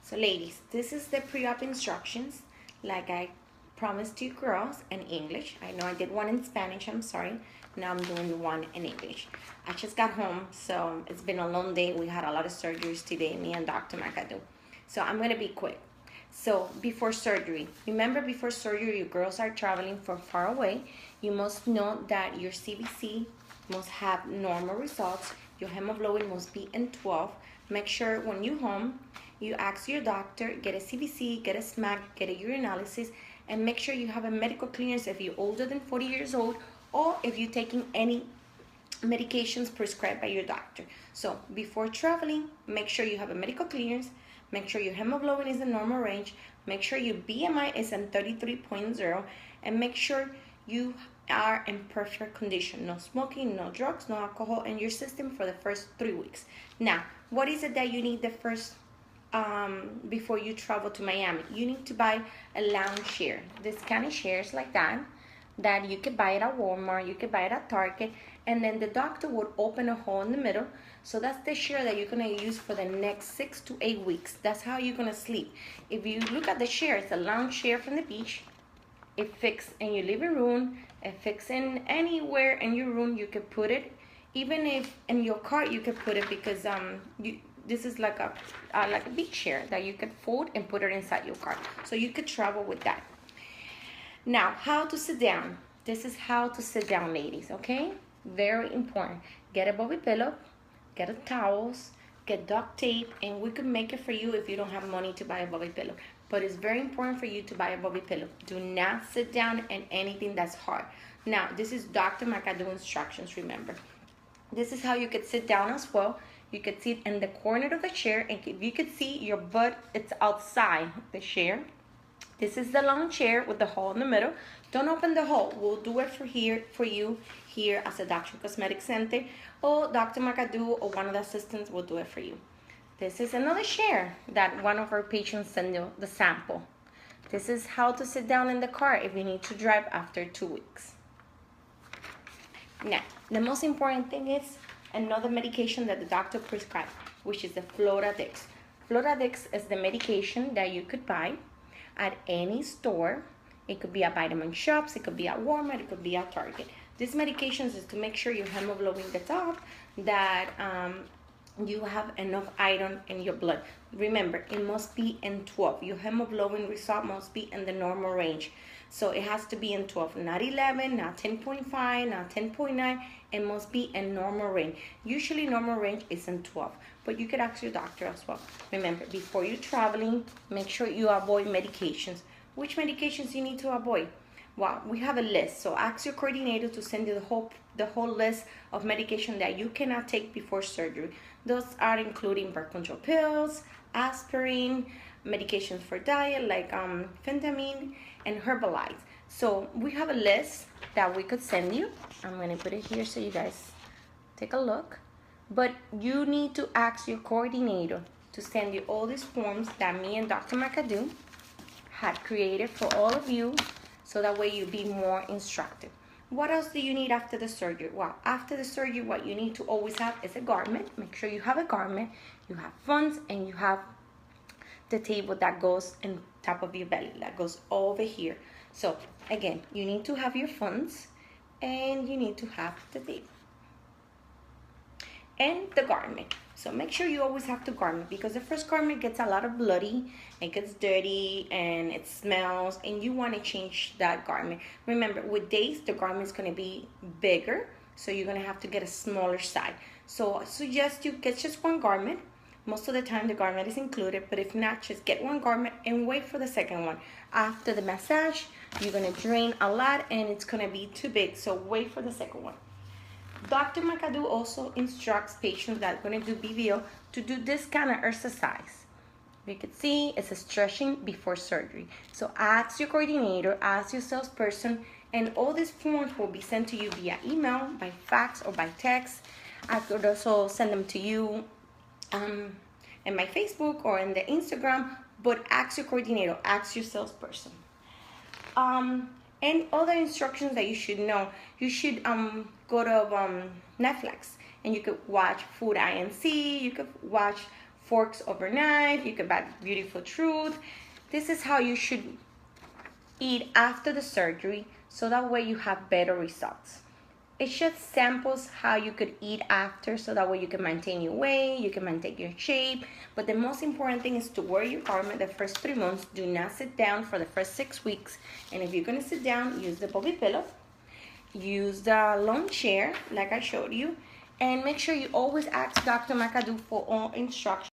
So ladies, this is the pre-op instructions like I promised you girls in English. I know I did one in Spanish, I'm sorry. Now I'm doing the one in English. I just got home, so it's been a long day. We had a lot of surgeries today, me and Dr. Mcadoo. So I'm gonna be quick. So before surgery, remember before surgery, you girls are traveling from far away. You must know that your CBC must have normal results. Your hemoglobin must be in 12. Make sure when you home, you ask your doctor, get a CBC, get a SMAC, get a urinalysis, and make sure you have a medical clearance if you're older than 40 years old or if you're taking any medications prescribed by your doctor. So before traveling, make sure you have a medical clearance, make sure your hemoglobin is in normal range, make sure your BMI is in 33.0, and make sure you are in perfect condition. No smoking, no drugs, no alcohol in your system for the first 3 weeks. Now, what is it that you need the first before you travel to Miami? You need to buy a lounge chair. This kind of chairs like that you could buy it at Walmart, you could buy it at Target, and then the doctor would open a hole in the middle. So that's the chair that you're gonna use for the next 6 to 8 weeks. That's how you're gonna sleep. If you look at the chair, it's a lounge chair from the beach. It fits in your living room, it fits in anywhere in your room. You could put it, even if in your car you could put it, because this is like a beach chair that you could fold and put it inside your car. So you could travel with that. Now, how to sit down. This is how to sit down, ladies, okay? Very important. Get a bobby pillow, get a towels, get duct tape, and we could make it for you if you don't have money to buy a bobby pillow. But it's very important for you to buy a bobby pillow. Do not sit down in anything that's hard. Now, this is Dr. Mcadoo instructions, remember. This is how you could sit down as well. You could sit in the corner of the chair, and if you could see your butt, it's outside the chair. This is the long chair with the hole in the middle. Don't open the hole. We'll do it for you here at Seduction Cosmetic Center, or Dr. Mcadoo or one of the assistants will do it for you. This is another chair that one of our patients sent you the sample. This is how to sit down in the car if you need to drive after 2 weeks. Now, the most important thing is another medication that the doctor prescribed, which is the Floradix. Floradix is the medication that you could buy at any store. It could be at vitamin shops, it could be at Walmart, it could be at Target. This medication is to make sure your hemoglobin gets up, that you have enough iron in your blood. Remember, it must be in 12. Your hemoglobin result must be in the normal range. So it has to be in 12, not 11, not 10.5, not 10.9. It must be in normal range. Usually normal range is in 12, but you could ask your doctor as well. Remember, before you're traveling, make sure you avoid medications. Which medications you need to avoid? Well, we have a list, so ask your coordinator to send you the whole list of medication that you cannot take before surgery. Those are including birth control pills, aspirin, medications for diet like phentermine, and Herbalife. So we have a list that we could send you. I'm gonna put it here so you guys take a look. But you need to ask your coordinator to send you all these forms that me and Dr. Mcadoo had created for all of you, so that way you'll be more instructed. What else do you need after the surgery? Well, after the surgery, what you need to always have is a garment. Make sure you have a garment, you have funds, and you have the table that goes on top of your belly, that goes over here. So again, you need to have your funds, and you need to have the table and the garment. So make sure you always have the garment, because the first garment gets a lot of bloody, it gets dirty, and it smells, and you want to change that garment. Remember, with days, the garment is going to be bigger, so you're going to have to get a smaller size. So I suggest you get just one garment. Most of the time the garment is included, but if not, just get one garment and wait for the second one. After the massage, you're going to drain a lot, and it's going to be too big, so wait for the second one. Dr. Mcadoo also instructs patients that are going to do BBL to do this kind of exercise. You can see it's a stretching before surgery. So ask your coordinator, ask your salesperson, and all these forms will be sent to you via email, by fax, or by text. I could also send them to you in my Facebook or in the Instagram, but ask your coordinator, ask your salesperson. And other instructions that you should know, you should go to Netflix, and you could watch Food INC, you could watch forks over knife. You can buy Beautiful Truth. This is how you should eat after the surgery, so that way you have better results. It just samples how you could eat after, so that way you can maintain your weight, you can maintain your shape. But the most important thing is to wear your garment the first 3 months. Do not sit down for the first 6 weeks. And if you're gonna sit down, use the bobby pillow, use the lawn chair like I showed you, and make sure you always ask Dr. Mcadoo for all instructions.